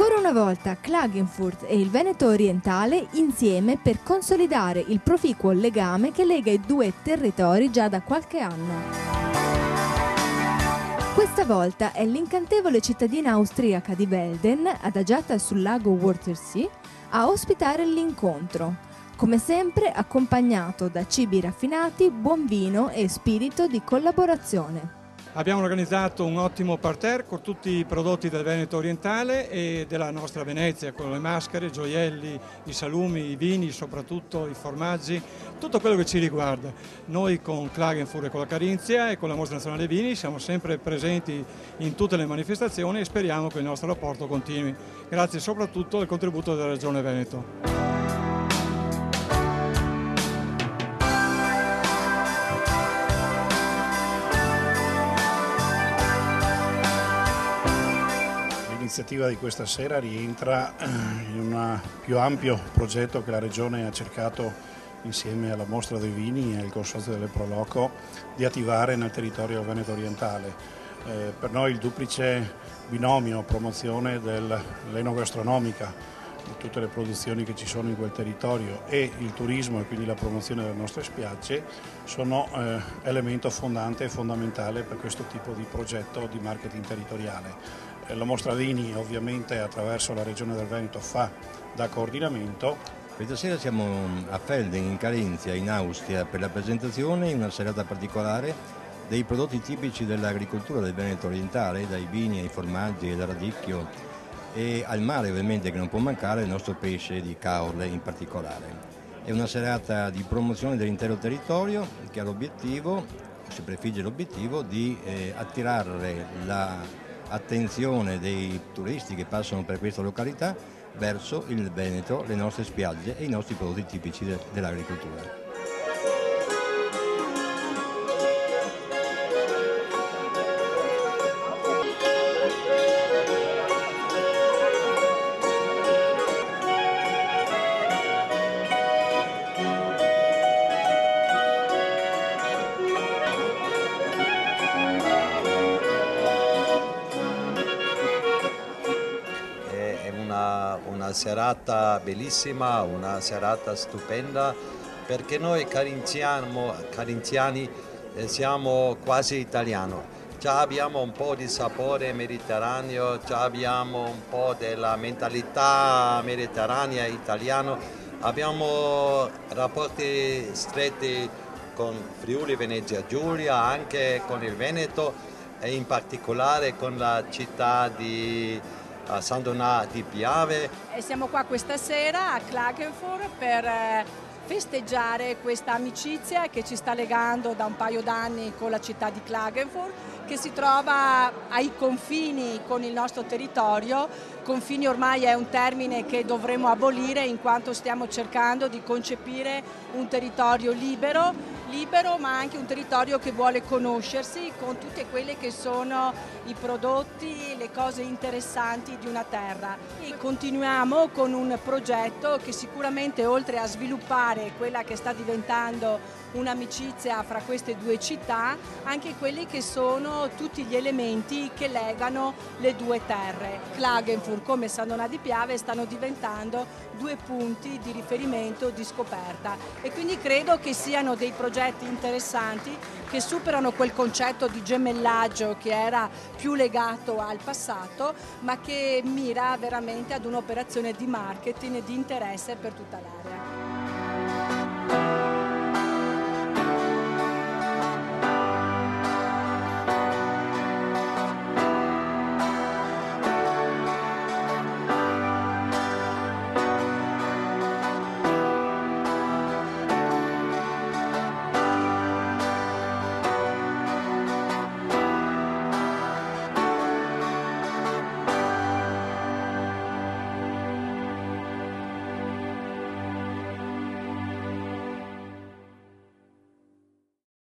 Ancora una volta Klagenfurt e il Veneto orientale insieme per consolidare il proficuo legame che lega i due territori già da qualche anno. Questa volta è l'incantevole cittadina austriaca di Velden, adagiata sul lago Wörthersee, a ospitare l'incontro, come sempre accompagnato da cibi raffinati, buon vino e spirito di collaborazione. Abbiamo organizzato un ottimo parterre con tutti i prodotti del Veneto orientale e della nostra Venezia, con le maschere, i gioielli, i salumi, i vini, soprattutto i formaggi, tutto quello che ci riguarda. Noi con Klagenfurt e con la Carinzia e con la Mostra Nazionale Vini siamo sempre presenti in tutte le manifestazioni e speriamo che il nostro rapporto continui. Grazie soprattutto al contributo della Regione Veneto. L'iniziativa di questa sera rientra in un più ampio progetto che la Regione ha cercato, insieme alla Mostra dei Vini e al Consorzio delle Proloco, di attivare nel territorio veneto orientale. Per noi il duplice binomio promozione dell'enogastronomica, di tutte le produzioni che ci sono in quel territorio, e il turismo e quindi la promozione delle nostre spiagge sono elemento fondante e fondamentale per questo tipo di progetto di marketing territoriale. La Mostra Vini ovviamente attraverso la Regione del Veneto fa da coordinamento. Questa sera siamo a Velden in Carinzia, in Austria, per la presentazione in una serata particolare dei prodotti tipici dell'agricoltura del Veneto orientale, dai vini ai formaggi e dal radicchio, e al mare ovviamente, che non può mancare il nostro pesce di caorle in particolare. È una serata di promozione dell'intero territorio che ha l'obiettivo, si prefigge l'obiettivo di attirare l'attenzione dei turisti che passano per questa località verso il Veneto, le nostre spiagge e i nostri prodotti tipici dell'agricoltura. Una serata bellissima, una serata stupenda, perché noi carinziani siamo quasi italiani. Già abbiamo un po' di sapore mediterraneo, già abbiamo un po' della mentalità mediterranea italiana, abbiamo rapporti stretti con Friuli Venezia Giulia, anche con il Veneto e in particolare con la città di San Donà di Piave. E siamo qua questa sera a Klagenfurt per festeggiare questa amicizia che ci sta legando da un paio d'anni con la città di Klagenfurt, che si trova ai confini con il nostro territorio. Confini ormai è un termine che dovremmo abolire, in quanto stiamo cercando di concepire un territorio libero ma anche un territorio che vuole conoscersi con tutte quelle che sono i prodotti, le cose interessanti di una terra. E continuiamo con un progetto che sicuramente, oltre a sviluppare quella che sta diventando un'amicizia fra queste due città, anche quelli che sono tutti gli elementi che legano le due terre. Klagenfurt come San Donà di Piave stanno diventando due punti di riferimento, di scoperta, e quindi credo che siano dei progetti interessanti che superano quel concetto di gemellaggio che era più legato al passato, ma che mira veramente ad un'operazione di marketing e di interesse per tutta l'area.